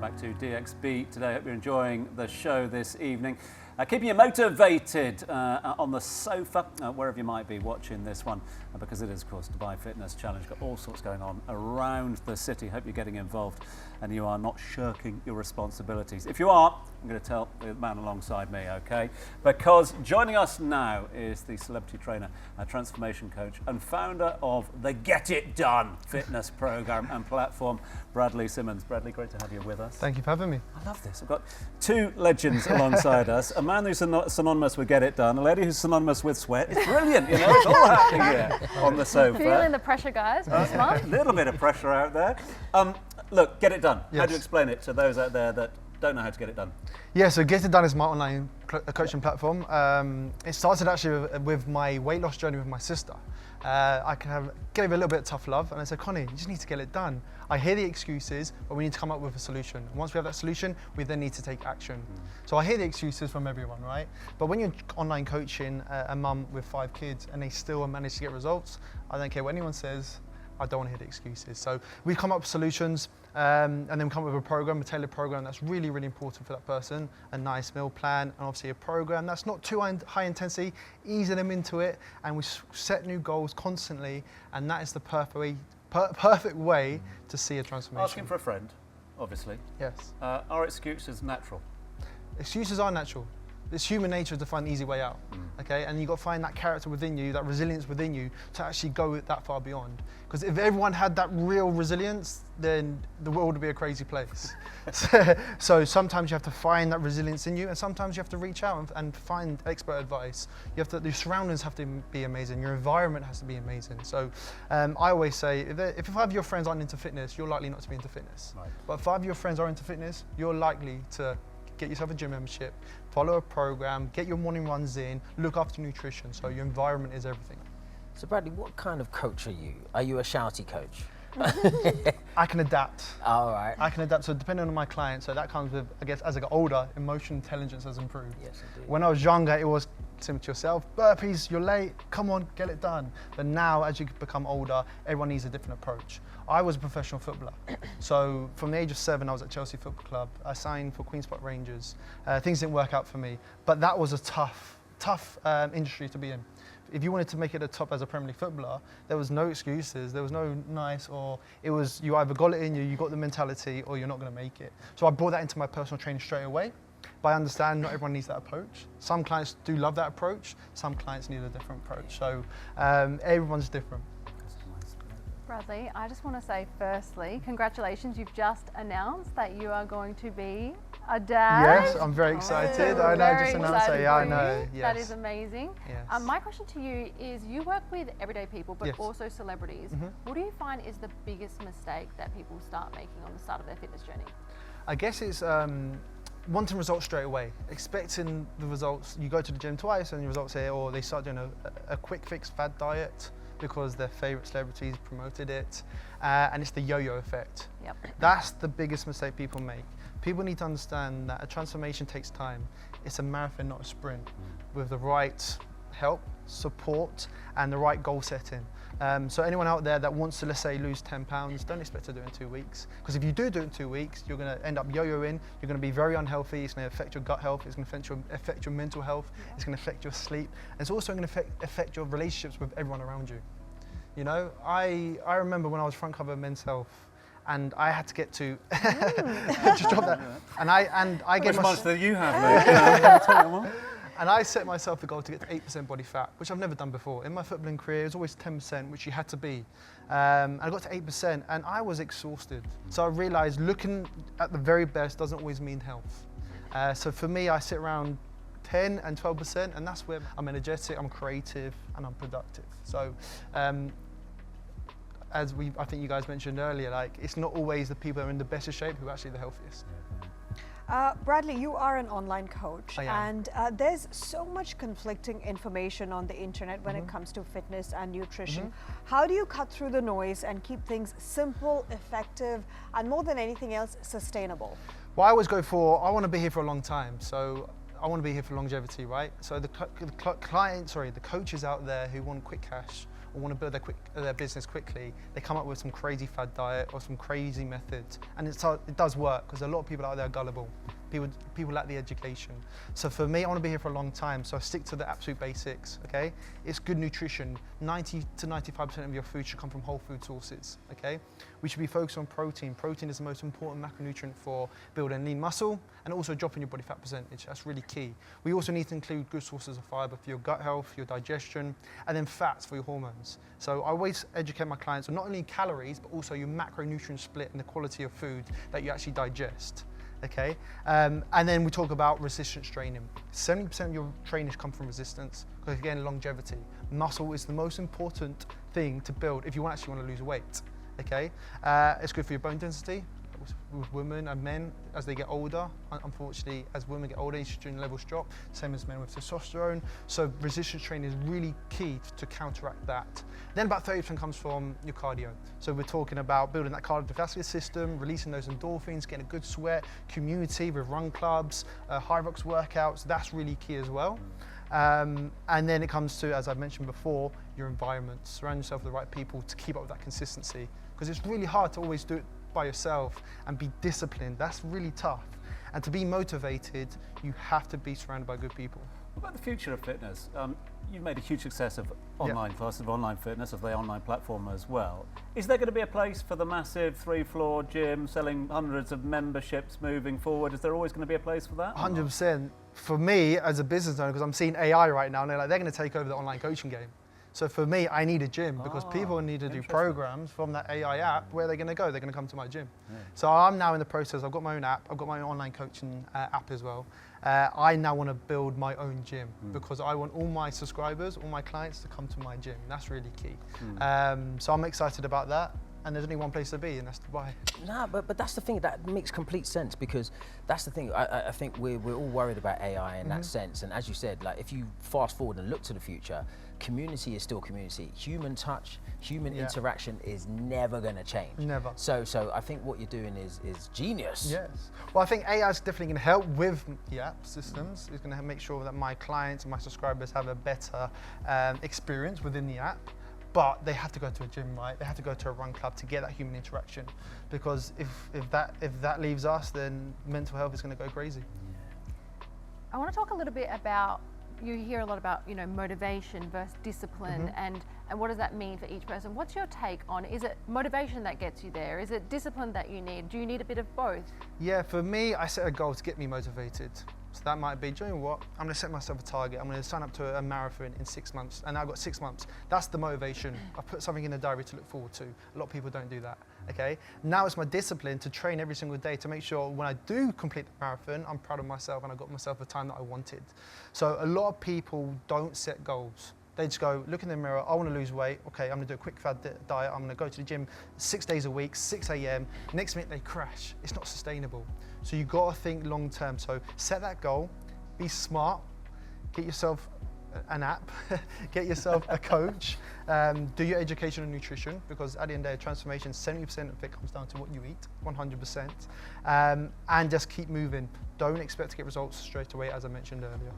back to DXB today. Hope you're enjoying the show this evening. Keeping you motivated on the sofa, wherever you might be watching this one, because it is, of course, Dubai Fitness Challenge. Got all sorts going on around the city. Hope you're getting involved and you are not shirking your responsibilities. If you are, I'm going to tell the man alongside me, okay? Because joining us now is the celebrity trainer, transformation coach, and founder of the Get It Done fitness program and platform, Bradley Simmonds. Bradley, great to have you with us. Thank you for having me. I love this. I've got two legends alongside us. A man who's synonymous with Get It Done, a lady who's synonymous with sweat. It's brilliant, you know, it's all happening here on the sofa. Feeling the pressure, guys. A little bit of pressure out there. Look, Get It Done. Yes. How do you explain it to those out there that don't know how to get it done? Yeah, so Get It Done is my online coaching platform. It started actually with my weight loss journey with my sister. I gave her a little bit of tough love and I said, Connie, you just need to get it done. I hear the excuses, but we need to come up with a solution. And once we have that solution, we then need to take action. So I hear the excuses from everyone, right? But when you're online coaching a mum with 5 kids and they still manage to get results, I don't care what anyone says, I don't want to hear the excuses. So we come up with solutions and then we come up with a program, a tailored program that's really, really important for that person, a nice meal plan, and obviously a program that's not too high intensity, easing them into it, and we set new goals constantly, and that is the perfect way to see a transformation. Asking for a friend, obviously. Yes. Are excuses natural? Excuses are natural. It's human nature to find the easy way out, okay? And you've got to find that character within you, that resilience within you to actually go that far beyond. Because if everyone had that real resilience, then the world would be a crazy place. So sometimes you have to find that resilience in you, and sometimes you have to reach out and find expert advice. Your surroundings have to be amazing, your environment has to be amazing. So I always say, if 5 of your friends aren't into fitness, you're likely not to be into fitness. Right. But if 5 of your friends are into fitness, you're likely to get yourself a gym membership, follow a program, get your morning runs in, look after nutrition. So your environment is everything. So Bradley, what kind of coach are you? Are you a shouty coach? I can adapt. All right. I can adapt. So depending on my client, so that comes with, I guess, as I get older, emotional intelligence has improved. Yes, indeed. When I was younger, it was similar to yourself, burpees, you're late, come on, get it done. But now, as you become older, everyone needs a different approach. I was a professional footballer. So from the age of 7, I was at Chelsea Football Club. I signed for Queen's Park Rangers. Things didn't work out for me, but that was a tough industry to be in. If you wanted to make it the top as a Premier League footballer, there was no excuses, there was no nice, or it was you either got it in you, you got the mentality, or you're not going to make it. So I brought that into my personal training straight away. But I understand not everyone needs that approach. Some clients do love that approach, some clients need a different approach. So everyone's different. Bradley, I just want to say firstly, congratulations, you've just announced that you are going to be a dad. Yes, I'm very excited. I know, Very just announced it. Yeah, I know. Yes. That is amazing. Yes. My question to you is, you work with everyday people, but Yes. also celebrities. What do you find is the biggest mistake that people start making on the start of their fitness journey? I guess it's wanting results straight away, expecting the results. You go to the gym twice and the results here, or they start doing a quick fix fad diet because their favorite celebrities promoted it, and it's the yo-yo effect. Yep. That's the biggest mistake people make. People need to understand that a transformation takes time. It's a marathon, not a sprint, with the right help, support, and the right goal setting. So anyone out there that wants to, let's say, lose 10 pounds, don't expect to do it in 2 weeks. Because if you do it in 2 weeks, you're going to end up yo-yoing, you're going to be very unhealthy, it's going to affect your gut health, it's going to affect your mental health, it's going to affect your sleep, and it's also going to affect your relationships with everyone around you. You know, I remember when I was front cover of Men's Health, and I had to get to just drop that. And I gave myself. How much money do you have, mate? And I set myself the goal to get to 8% body fat, which I've never done before. In my footballing career, it was always 10%, which you had to be. I got to 8%, and I was exhausted. So I realized looking at the very best doesn't always mean health. So for me, I sit around 10 and 12%, and that's where I'm energetic, I'm creative, and I'm productive. So. As I think you guys mentioned earlier, like it's not always the people that are in the best of shape who are actually the healthiest. Bradley, you are an online coach, I am. and there's so much conflicting information on the internet when it comes to fitness and nutrition. How do you cut through the noise and keep things simple, effective, and more than anything else, sustainable? Well, I always go for, I want to be here for a long time, so I want to be here for longevity, right? So the coaches out there who want quick cash, or want to build their business quickly, they come up with some crazy fad diet or some crazy methods. And it does work, because a lot of people out there are gullible. People lack the education. So for me, I want to be here for a long time, so I stick to the absolute basics, okay? It's good nutrition. 90 to 95% of your food should come from whole food sources, okay? We should be focused on protein. Protein is the most important macronutrient for building lean muscle and also dropping your body fat percentage. That's really key. We also need to include good sources of fiber for your gut health, your digestion, and then fats for your hormones. So I always educate my clients on not only calories, but also your macronutrient split and the quality of food that you actually digest. Okay, and then we talk about resistance training. 70% of your training should come from resistance, because again, longevity. Muscle is the most important thing to build if you actually want to lose weight. Okay, it's good for your bone density. With women and men as they get older, unfortunately, as women get older, estrogen levels drop, same as men with testosterone. So resistance training is really key to counteract that. Then about 30% comes from your cardio. So we're talking about building that cardiovascular system, releasing those endorphins, getting a good sweat, community with run clubs, high rocks workouts. That's really key as well. And then it comes to, as I mentioned before, your environment. Surround yourself with the right people to keep up with that consistency, because it's really hard to always do it by yourself and be disciplined. That's really tough. And to be motivated, you have to be surrounded by good people. What about the future of fitness? You've made a huge success of online classes, of online fitness, of the online platform as well. Is there going to be a place for the massive 3-floor gym selling hundreds of memberships moving forward? Is there always going to be a place for that? 100%. For me, as a business owner, because I'm seeing AI right now, and they're going to take over the online coaching game. So for me, I need a gym, because people need to do programs from that AI app. Where are they going to go? They're going to come to my gym. Yeah. So I'm now in the process. I've got my own app. I've got my own online coaching app as well. I now want to build my own gym, because I want all my subscribers, all my clients to come to my gym. That's really key. So I'm excited about that. And there's only one place to be, and that's Dubai. Nah, but that's the thing, that makes complete sense, because that's the thing. I think we're all worried about AI in that sense. And as you said, like, if you fast forward and look to the future, community is still community. Human touch, human interaction is never going to change. Never. So I think what you're doing is genius. Yes. Well, I think AI is definitely going to help with the app systems. It's going to make sure that my clients and my subscribers have a better experience within the app. But they have to go to a gym, right? They have to go to a run club to get that human interaction. Because if that leaves us, then mental health is going to go crazy. I want to talk a little bit about, you hear a lot about, you know, motivation versus discipline, and what does that mean for each person? What's your take on, is it motivation that gets you there? Is it discipline that you need? Do you need a bit of both? Yeah, for me, I set a goal to get me motivated. So that might be, do you know what? I'm going to set myself a target. I'm going to sign up to a marathon in 6 months. And I've got 6 months. That's the motivation. I put something in the diary to look forward to. A lot of people don't do that. Okay. Now it's my discipline to train every single day to make sure when I do complete the marathon, I'm proud of myself and I got myself the time that I wanted. So a lot of people don't set goals. They just go, look in the mirror, I want to lose weight. Okay, I'm going to do a quick fad diet. I'm going to go to the gym 6 days a week, 6 a.m. Next minute they crash. It's not sustainable. So you've got to think long term. So set that goal, be smart, get yourself an app, get yourself a coach, do your education on nutrition, because at the end of the day, transformation, 70% of it comes down to what you eat, 100%, and just keep moving. Don't expect to get results straight away, as I mentioned earlier.